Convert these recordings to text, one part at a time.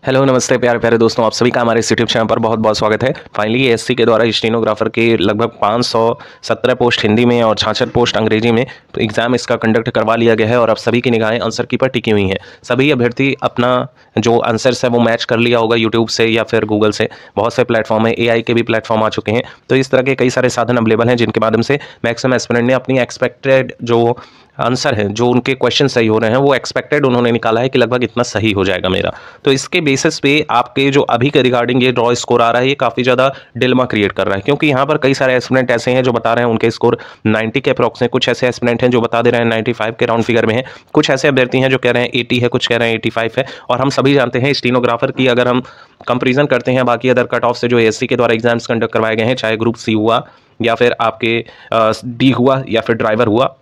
Hello नमस्ते प्यारे प्यारे दोस्तों, आप सभी का हमारे इस यूट्यूब चैनल पर बहुत बहुत स्वागत है। फाइनली एसएससी के द्वारा स्टेनोग्राफर के लगभग 517 पोस्ट हिंदी में और 66 पोस्ट अंग्रेजी में एग्जाम इसका कंडक्ट करवा लिया गया है और अब सभी की निगाहें आंसर की पर टिकी हुई हैं। सभी अभ्यर्थी अपना जो आंसर्स है वो मैच कर लिया होगा यूट्यूब से या फिर गूगल से। बहुत से प्लेटफॉर्म है, एआई के भी प्लेटफॉर्म आ चुके हैं। तो इस तरह के कई सारे साधन अवेलेबल हैं जिनके माध्यम से मैक्सिमम एस्पिरेंट ने अपनी एक्सपेक्टेड जो आंसर है, जो उनके क्वेश्चन सही हो रहे हैं, वो एक्सपेक्टेड उन्होंने निकाला है कि लगभग इतना सही हो जाएगा मेरा। तो इसके बेसिस पे आपके जो अभी के रिगार्डिंग ये ड्रॉ स्कोर आ रहा है, ये काफ़ी ज़्यादा डिलेमा क्रिएट कर रहा है, क्योंकि यहाँ पर कई सारे एस्पिरेंट ऐसे हैं जो बता रहे हैं उनके स्कोर 90 के अप्रॉक्स हैं। कुछ ऐसे एस्पिरेंट हैं जो बता दे रहे हैं 95 के राउंड फिगर में है। कुछ ऐसे अभ्यर्थी हैं जो कह रहे हैं 80 है, कुछ कह रहे हैं 85 है। और हम सभी जानते हैं स्टेनोग्राफर की अगर हम कंपेरिजन करते हैं बाकी अदर कट ऑफ से जो एसएससी के द्वारा एग्जाम्स कंडक्ट करवाए गए हैं, चाहे ग्रुप सी हुआ या फिर आपके डी हुआ या फिर ड्राइवर हुआ,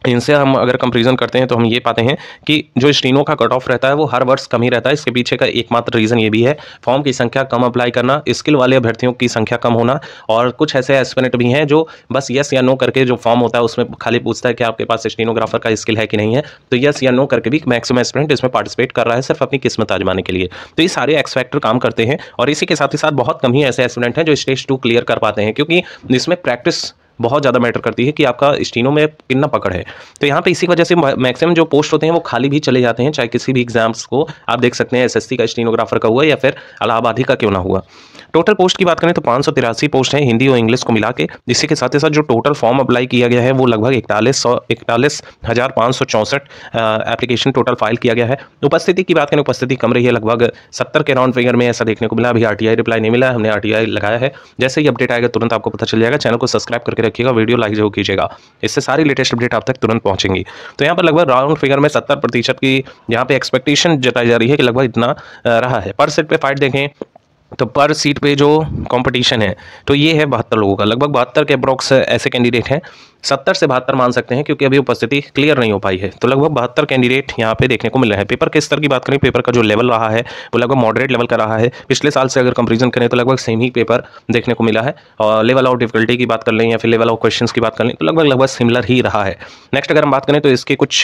इनसे हम अगर कंपैरिजन करते हैं तो हम ये पाते हैं कि जो स्टीनो का कट ऑफ रहता है वो हर वर्ष कम ही रहता है। इसके पीछे का एकमात्र रीज़न ये भी है फॉर्म की संख्या कम अप्लाई करना, स्किल वाले अभ्यर्थियों की संख्या कम होना, और कुछ ऐसे एस्पिरेंट भी हैं जो बस यस या नो करके जो फॉर्म होता है उसमें खाली पूछता है कि आपके पास स्टेनोग्राफर का स्किल है कि नहीं है। तो यस या नो करके भी मैक्सिमम एस्पिरेंट इसमें पार्टिसिपेट कर रहा है सिर्फ अपनी किस्मत आजमाने के लिए। तो ये सारे एक्स फैक्टर काम करते हैं और इसी के साथ ही साथ बहुत कम ही ऐसे एस्पिरेंट हैं जो स्टेज 2 क्लियर कर पाते हैं, क्योंकि इसमें प्रैक्टिस बहुत ज़्यादा मैटर करती है कि आपका स्टीनो में कितना पकड़ है। तो यहाँ पे इसी वजह से मैक्सिमम जो पोस्ट होते हैं वो खाली भी चले जाते हैं, चाहे किसी भी एग्जाम्स को आप देख सकते हैं एसएससी का स्टेनोग्राफर का हुआ या फिर इलाहाबादी का क्यों ना हुआ। टोटल पोस्ट की बात करें तो 583 पोस्ट है हिंदी और इंग्लिश को मिला के। इसी के साथ ही साथ जो टोटल फॉर्म अप्लाई किया गया है वो लगभग 41,564 एप्लीकेशन टोटल फाइल किया गया है। उपस्थिति की बात करें, उपस्थिति कम रही है, लगभग 70 के राउंड फिगर में ऐसा देखने को मिला। अभी आरटीआई रिप्लाई नहीं मिला है, हमने आरटीआई लगाया है। जैसे ही अपडेट आएगा तुरंत आपको पता चल जाएगा। चैनल को सब्सक्राइब करके रखिएगा, वीडियो लाइक जरूर कीजिएगा, इससे सारी लेटेस्ट अपडेट आप तक तुरंत पहुंचेंगी। तो यहाँ पर लगभग राउंड फिगर में 70% की यहाँ पे एक्सपेक्टेशन जताई जा रही है कि लगभग इतना रहा है। पर सेट पे फाइट देखें तो पर सीट पे जो कंपटीशन है तो ये है 72 लोगों का। लगभग 72 के अप्रॉक्स ऐसे कैंडिडेट हैं, 70 से 72 मान सकते हैं, क्योंकि अभी उपस्थिति क्लियर नहीं हो पाई है। तो लगभग 72 कैंडिडेट यहाँ पे देखने को मिल रहे हैं। पेपर के स्तर की बात करें, पेपर का जो लेवल रहा है वो लगभग मॉडरेट लेवल का रहा है। पिछले साल से अगर कंपेरिजन करें तो लगभग सेम ही पेपर देखने को मिला है। और लेवल ऑफ डिफिकल्टी की बात कर लें या फिर लेवल ऑफ क्वेश्चन की बात कर लें तो लगभग सिमिलर ही रहा है। नेक्स्ट अगर हम बात करें तो इसके कुछ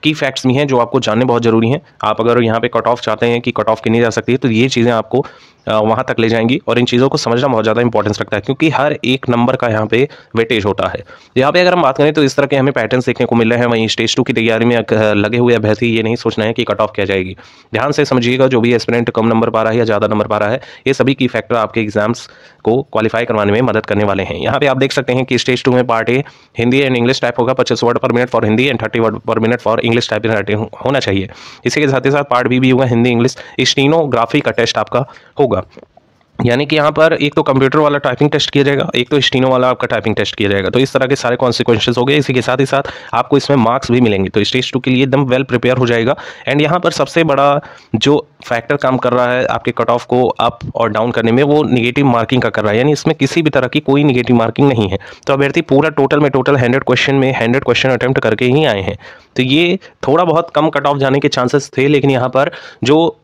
की फैक्ट्स भी हैं जो आपको जानने बहुत जरूरी हैं। आप अगर यहाँ पे कट ऑफ चाहते हैं कि कट ऑफ कितनी जा सकती है तो ये चीज़ें आपको वहाँ तक ले जाएंगी, और इन चीज़ों को समझना बहुत ज़्यादा इंपॉर्टेंस रखता है, क्योंकि हर एक नंबर का यहाँ पे वेटेज होता है। यहाँ पे अगर हम बात करें तो इस तरह के हमें पैटर्न्स देखने को मिल रहे हैं। वहीं स्टेज 2 की तैयारी में लगे हुए अभ्यर्थी ये नहीं सोचना है कि कट ऑफ क्या जाएगी। ध्यान से समझिएगा, जो भी एस्पिरेंट कम नंबर पा रहा है या ज़्यादा नंबर पा रहा है, ये सभी की फैक्टर आपके एग्जाम्स को क्वालिफाई करवाने में मदद करने वाले हैं। यहाँ पे आप देख सकते हैं कि स्टेज 2 में part A Hindi and English type होगा, 25 वर्ड पर minute for Hindi and 30 word पर मिनट फॉर इंग्लिश टाइप होना चाहिए। इसी के साथ ही साथ पार्ट बी भी होगा, हिंदी इंग्लिश स्टेनोग्राफी का टेस्ट आपका होगा। यानी कि यहाँ पर एक तो कंप्यूटर वाला टाइपिंग टेस्ट किया जाएगा, एक तो स्टीनो वाला आपका टाइपिंग टेस्ट किया जाएगा। तो इस तरह के सारे कॉन्सिक्वेंसेस हो गए। इसी के साथ ही साथ आपको इसमें मार्क्स भी मिलेंगे। तो स्टेज 2 के लिए एकदम वेल प्रिपेयर हो जाएगा। एंड यहाँ पर सबसे बड़ा जो फैक्टर काम कर रहा है आपके कट ऑफ को अप और डाउन करने में, वो निगेटिव मार्किंग का कर रहा है। यानी इसमें किसी भी तरह की कोई निगेटिव मार्किंग नहीं है। तो अभ्यर्थी पूरा टोटल 100 क्वेश्चन में 100 क्वेश्चन अटेम्प्ट करके ही आए हैं। तो ये थोड़ा बहुत कम कट ऑफ जाने के चांसेस थे, लेकिन यहाँ पर जो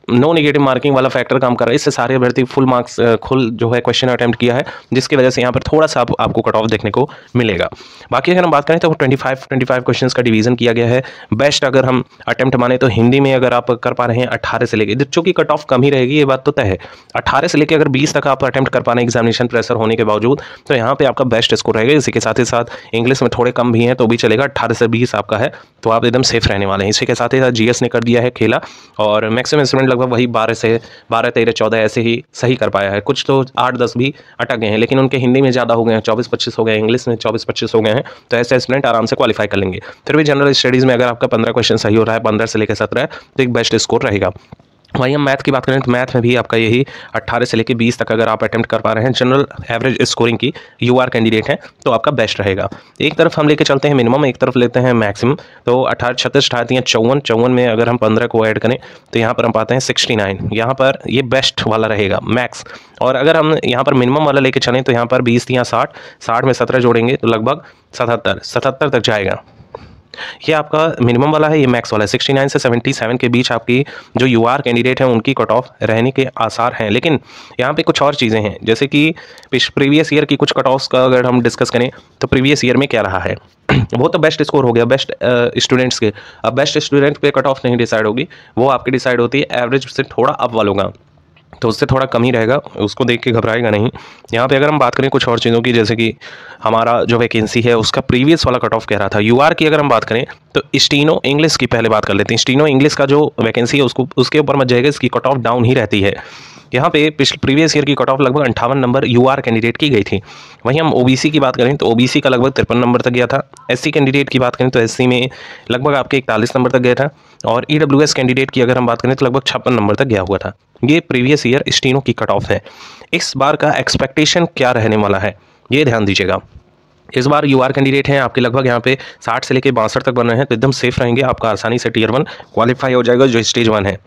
नो नेगेटिव मार्किंग वाला फैक्टर काम कर रहा है, इससे सारे अभ्यर्थी फुल मार्क्स खुल जो है क्वेश्चन अटेम्प्ट किया है, जिसकी वजह से यहाँ पर थोड़ा सा आपको कट ऑफ देखने को मिलेगा। बाकी अगर हम बात करें तो 25 क्वेश्चन का डिवीजन किया गया है। बेस्ट अगर हम अटेम्प्ट माने तो हिंदी में अगर आप कर पा रहे हैं 18 से लेकर, चूंकि कट ऑफ कम ही रहेगी, ये बात तो तय है, 18 से लेकर अगर 20 तक आप अटेम्प्ट कर पा रहे हैं एग्जामिनेशन प्रेशर होने के बावजूद, तो यहाँ पे आपका बेस्ट स्कोर रहेगा। इसी के साथ ही साथ इंग्लिश में थोड़े कम भी हैं तो भी चलेगा, 18 से 20 आपका है तो आप एकदम सेफ रहने वाले हैं। इसी के साथ ही साथ जीएस ने कर दिया है खेला, और मैक्सिमम स्टूडेंट लगभग वही 12 से 12, 13, 14 ऐसे ही सही कर पाया है। कुछ तो 8, 10 भी अटक गए हैं, लेकिन उनके हिंदी में ज़्यादा हो गए हैं, 24, 25 हो गए, इंग्लिश में 24, 25 हो गए हैं। तो ऐसे स्टूडेंट आराम से क्वालिफाई कर लेंगे। फिर भी जनरल स्टडीज़ में अगर आपका 15 क्वेश्चन सही हो रहा है, 15 से लेकर 17, तो एक बेस्ट स्कोर रहेगा। वहीं हम मैथ की बात करें तो मैथ में भी आपका यही 18 से लेकर 20 तक अगर आप अटेम्प्ट कर पा रहे हैं, जनरल एवरेज स्कोरिंग की यूआर कैंडिडेट हैं, तो आपका बेस्ट रहेगा। एक तरफ हम लेके चलते हैं मिनिमम, एक तरफ लेते हैं मैक्सिमम। तो 18, 36, 38, 54, 54 में अगर हम 15 को ऐड करें तो यहाँ पर हम पाते हैं 69। यहाँ पर ये बेस्ट वाला रहेगा मैक्स। और अगर हम यहाँ पर मिनिमम वाला लेके चलें तो यहाँ पर 20 या 60 में 17 जोड़ेंगे तो लगभग 77 तक जाएगा। ये आपका मिनिमम वाला है, ये मैक्स वाला है। 69 से 77 के बीच आपकी जो यूआर कैंडिडेट है उनकी कट ऑफ रहने के आसार हैं। लेकिन यहाँ पे कुछ और चीज़ें हैं, जैसे कि प्रीवियस ईयर की कुछ कट ऑफ्स का अगर हम डिस्कस करें तो प्रीवियस ईयर में क्या रहा है वो तो बेस्ट स्कोर हो गया बेस्ट स्टूडेंट्स के। अब बेस्ट स्टूडेंट पे कट ऑफ नहीं डिसाइड होगी, वो आपकी डिसाइड होती है एवरेज से थोड़ा अप वालों का, तो उससे थोड़ा कम ही रहेगा, उसको देख के घबराएगा नहीं। यहाँ पे अगर हम बात करें कुछ और चीज़ों की, जैसे कि हमारा जो वैकेंसी है उसका प्रीवियस वाला कट ऑफ कह रहा था। यूआर की अगर हम बात करें तो स्टीनो इंग्लिश की पहले बात कर लेते हैं। स्टीनो इंग्लिश का जो वैकेंसी है उसको उसके ऊपर मत जाएगा, इसकी कट ऑफ डाउन ही रहती है। यहाँ पे प्रीवियस ईयर की कट ऑफ लगभग 58 नंबर यूआर कैंडिडेट की गई थी। वहीं हम ओबीसी की बात करें तो ओबीसी का लगभग 53 नंबर तक गया था। एससी कैंडिडेट की बात करें तो एससी में लगभग आपके 41 नंबर तक गया था। और ईडब्ल्यूएस कैंडिडेट की अगर हम बात करें तो लगभग 56 नंबर तक गया हुआ था। ये प्रीवियस ईयर स्टीनो की कट ऑफ है। इस बार का एक्सपेक्टेशन क्या रहने वाला है ये ध्यान दीजिएगा। इस बार यूआर कैंडिडेट हैं आपके लगभग यहाँ पे 60 से लेकर 62 तक बन रहे हैं, तो एकदम सेफ रहेंगे, आपका आसानी से टियर 1 क्वालिफाई हो जाएगा जो स्टेज 1 है।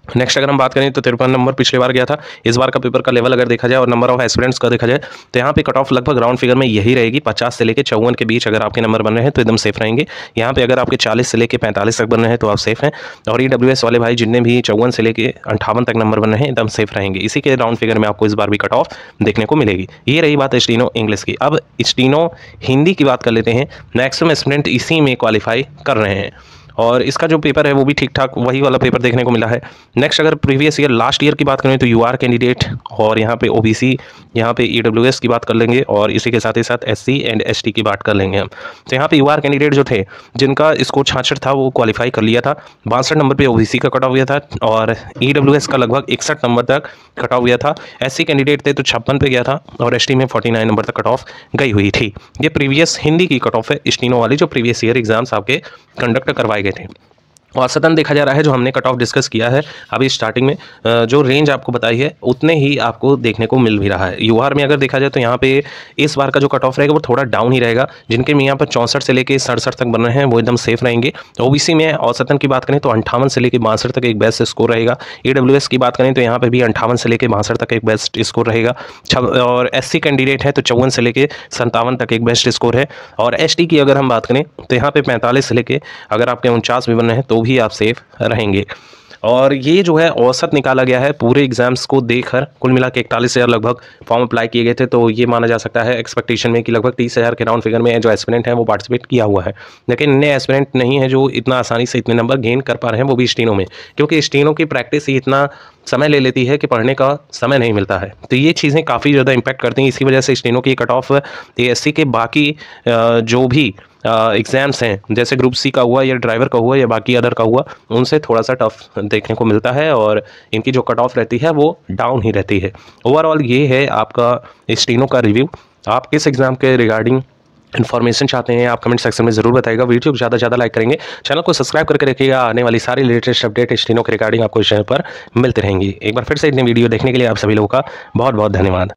नेक्स्ट अगर हम बात करें तो 53 नंबर पिछले बार गया था। इस बार का पेपर का लेवल अगर देखा जाए और नंबर ऑफ एस्पिरेंट्स का देखा जाए तो यहाँ पे कट ऑफ लगभग राउंड फिगर में यही रहेगी, 50 से लेकर 54 के बीच अगर आपके नंबर बन रहे हैं तो एकदम सेफ रहेंगे। यहाँ पे अगर आपके 40 से लेकर 45 तक बन रहे हैं तो आप सेफ हैं। और ईडब्ल्यूएस वाले भाई जितने भी 54 से लेकर 58 तक नंबर बन रहे हैं एकदम सेफ रहेंगे। इसी के राउंड फिगर में आपको इस बार भी कट ऑफ देखने को मिलेगी। ये रही बात स्टीनो इंग्लिश की। अब स्टीनो हिंदी की बात कर लेते हैं। मैक्सिमम स्टूडेंट इसी में क्वालिफाई कर रहे हैं और इसका जो पेपर है वो भी ठीक ठाक वही वाला पेपर देखने को मिला है। नेक्स्ट अगर प्रीवियस ईयर लास्ट ईयर की बात करें तो यूआर कैंडिडेट और यहाँ पे ओबीसी, यहाँ पे ईडब्ल्यूएस की बात कर लेंगे और इसी के साथ ही साथ एससी एंड एसटी की बात कर लेंगे हम। तो यहाँ पे यूआर कैंडिडेट जो थे जिनका स्कोर 66 था वो क्वालिफाई कर लिया था। 62 नंबर पर ओबीसी का कट ऑफ गया था और ईडब्ल्यूएस का लगभग 61 नंबर तक कट ऑफ गया था। एससी कैंडिडेट थे तो 56 पे गया था और एसटी में 49 नंबर तक कट ऑफ गई हुई थी। ये प्रीवियस हिंदी की कट ऑफ है स्टीनो वाली, जो प्रीवियस ईयर एग्जाम्स आपके कंडक्ट करवाए गए थे। औसतन देखा जा रहा है जो हमने कट ऑफ डिस्कस किया है अभी स्टार्टिंग में, जो रेंज आपको बताई है उतने ही आपको देखने को मिल भी रहा है। यूआर में अगर देखा जाए तो यहाँ पे इस बार का जो कट ऑफ रहेगा वो थोड़ा डाउन ही रहेगा। जिनके में यहाँ पर 64 से लेकर 67 तक बन रहे हैं वो एकदम सेफ रहेंगे। ओबीसी में औसतन की बात करें तो 58 से लेकर 62 तक एक बेस्ट स्कोर रहेगा। ईडब्ल्यूएस की बात करें तो यहाँ पर भी 58 से लेकर 62 तक एक बेस्ट स्कोर रहेगा। और एससी कैंडिडेट है तो 54 से लेकर 57 तक एक बेस्ट स्कोर है। और एसटी की अगर हम बात करें तो यहाँ पे 45 से लेकर अगर आपके 49 भी बन रहे हैं तो भी आप सेफ रहेंगे। और ये जो है औसत निकाला गया है पूरे एग्जाम्स को देखकर। कुल मिला के 41,000 लगभग फॉर्म अप्लाई किए गए थे, तो ये माना जा सकता है एक्सपेक्टेशन में कि लगभग 30,000 के राउंड फिगर में जो एस्पिरेंट हैं वो पार्टिसिपेट किया हुआ है। लेकिन नए एस्पिरेंट नहीं है जो इतना आसानी से इतने नंबर गेन कर पा रहे हैं, वो भी स्टीनो में, क्योंकि स्टीनो की प्रैक्टिस ही इतना समय ले लेती है कि पढ़ने का समय नहीं मिलता है। तो ये चीज़ें काफ़ी ज़्यादा इंपैक्ट करती हैं। इसी वजह से स्टीनो की कट ऑफ एएससी के बाकी जो भी एग्ज़ाम्स हैं जैसे ग्रुप सी का हुआ या ड्राइवर का हुआ या बाकी अदर का हुआ, उनसे थोड़ा सा टफ देखने को मिलता है और इनकी जो कट ऑफ रहती है वो डाउन ही रहती है। ओवरऑल ये है आपका स्टीनो का रिव्यू। आप किस एग्ज़ाम के रिगार्डिंग इन्फॉर्मेशन चाहते हैं आप कमेंट सेक्शन में ज़रूर बताइएगा। वीडियो को ज़्यादा से ज़्यादा लाइक करेंगे, चैनल को सब्सक्राइब करके रखिएगा। आने वाली सारी लेटेस्ट अपडेट स्टीनो के रिगार्डिंग आपको इस चैनल पर मिलते रहेंगी। एक बार फिर से इतने वीडियो देखने के लिए आप सभी लोगों का बहुत बहुत धन्यवाद।